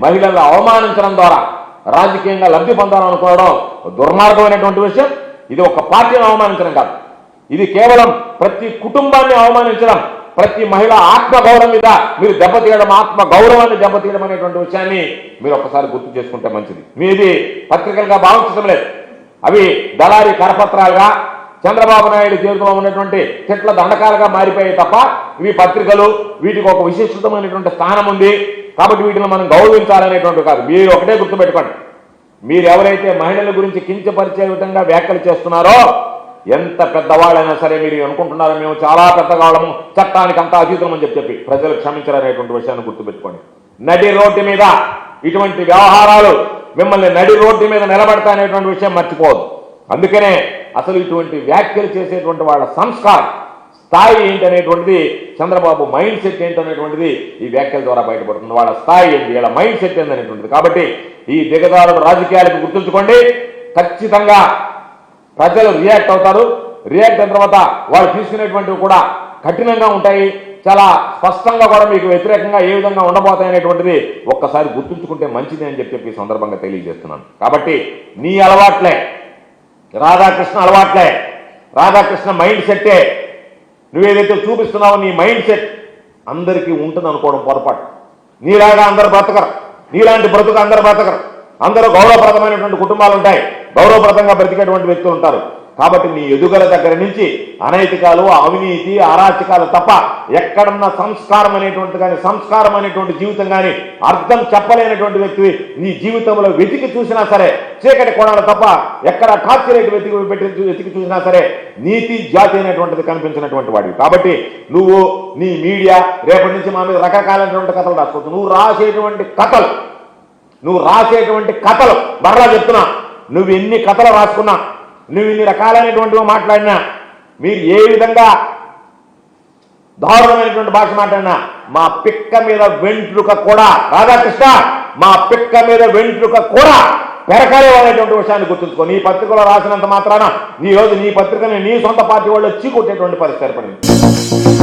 మహిళలను అవమానించడం ద్వారా రాజకీయంగా లబ్ధి పొందాలనుకోవడం దుర్మార్గమైనటువంటి విషయం. ఇది ఒక పార్టీని అవమానించడం కాదు, ఇది కేవలం ప్రతి కుటుంబాన్ని అవమానించడం, ప్రతి మహిళ ఆత్మగౌరవం మీద మీరు దెబ్బతీయడం, ఆత్మగౌరవాన్ని దెబ్బతీయడం అనేటువంటి విషయాన్ని మీరు ఒక్కసారి గుర్తు చేసుకుంటే మంచిది. మీది పత్రికలుగా భావించడం లేదు, అవి దళారీ కరపత్రాలుగా చంద్రబాబు నాయుడు చేతిలో ఉన్నటువంటి చెట్ల దండకాలుగా మారిపోయాయి తప్ప ఇవి పత్రికలు, వీటికి ఒక విశిష్టమైనటువంటి స్థానం ఉంది కాబట్టి వీటిని మనం గౌరవించాలనేటువంటి కాదు. మీరు ఒకటే గుర్తుపెట్టుకోండి, మీరు ఎవరైతే మహిళల గురించి కించపరిచే విధంగా వ్యాఖ్యలు చేస్తున్నారో, ఎంత పెద్దవాళ్ళైనా సరే మీరు అనుకుంటున్నారో మేము చాలా పెద్దవాళ్ళము, చట్టానికి అంతా అతీతం అని చెప్పి ప్రజలు క్షమించాలనేటువంటి విషయాన్ని గుర్తుపెట్టుకోండి. నడి రోడ్డు మీద ఇటువంటి వ్యవహారాలు మిమ్మల్ని నడి రోడ్డు మీద నిలబడతాయనేటువంటి విషయం మర్చిపోవద్దు. అందుకనే అసలు ఇటువంటి వ్యాఖ్యలు చేసేటువంటి వాళ్ళ సంస్కారం స్థాయి ఏంటనేటువంటిది, చంద్రబాబు మైండ్ సెట్ ఏంటనేటువంటిది ఈ వ్యాఖ్యల ద్వారా బయటపడుతుంది. వాళ్ళ స్థాయి ఏంటి, వీళ్ళ మైండ్ సెట్ ఏంటనేటువంటిది. కాబట్టి ఈ దిగజారుడు రాజకీయాలకు గుర్తుంచుకోండి, ఖచ్చితంగా ప్రజలు రియాక్ట్ అవుతారు. రియాక్ట్ అయిన తర్వాత వాళ్ళు తీసుకునేటువంటివి కూడా కఠినంగా ఉంటాయి, చాలా స్పష్టంగా కూడా మీకు వ్యతిరేకంగా ఏ విధంగా ఉండబోతాయి అనేటువంటిది ఒక్కసారి గుర్తుంచుకుంటే మంచిది అని చెప్పి ఈ సందర్భంగా తెలియజేస్తున్నాను. కాబట్టి నీ అలవాట్లే, రాధాకృష్ణ అలవాట్లే, రాధాకృష్ణ మైండ్ సెట్టే నువ్వేదైతే చూపిస్తున్నావో నీ మైండ్ సెట్ అందరికీ ఉంటుంది అనుకోవడం పొరపాటు. నీలాగా అందరు బ్రతకరు, నీలాంటి బ్రతుకు అందరు బ్రతకరు. అందరూ గౌరవప్రదమైనటువంటి కుటుంబాలు ఉంటాయి, గౌరవప్రదంగా బ్రతికేటువంటి వ్యక్తులు ఉంటారు. కాబట్టి నీ ఎదుగుల దగ్గర నుంచి అనైతికాలు, అవినీతి, అరాచకాలు తప్ప ఎక్కడున్న సంస్కారం అనేటువంటి కానీ, సంస్కారం అనేటువంటి జీవితం కానీ అర్థం చెప్పలేనటువంటి వ్యక్తివి నీ జీవితంలో వెతికి చూసినా సరే చీకటి కోణాలు తప్ప ఎక్కడ టార్చరేట్ వెతికి చూసినా సరే నీతి జాతి అనేటువంటిది కనిపించినటువంటి వాడివి. కాబట్టి నువ్వు నీ మీడియా రేపటి నుంచి మా మీద రకరకాలైనటువంటి కథలు రాసుకోవచ్చు. నువ్వు రాసేటువంటి కథలు మరలా చెప్తున్నా, నువ్వు ఎన్ని కథలు రాసుకున్నా, నువ్వు ఇన్ని రకాలైనటువంటివి మాట్లాడినా, మీరు ఏ విధంగా దారుణమైనటువంటి భాష మాట్లాడినా మా పిక్క మీద వెంట్రుక కూడా, రాధాకృష్ణ మా పిక్క మీద వెంట్రుక కూడా పెరకాలేవనేటువంటి విషయాన్ని గుర్తుంచుకో. నీ పత్రికలో రాసినంత మాత్రాన ఈ రోజు నీ పత్రికని నీ సొంత పార్టీ వాళ్ళు చీకొట్టేటువంటి పరిస్థితి ఏర్పడింది.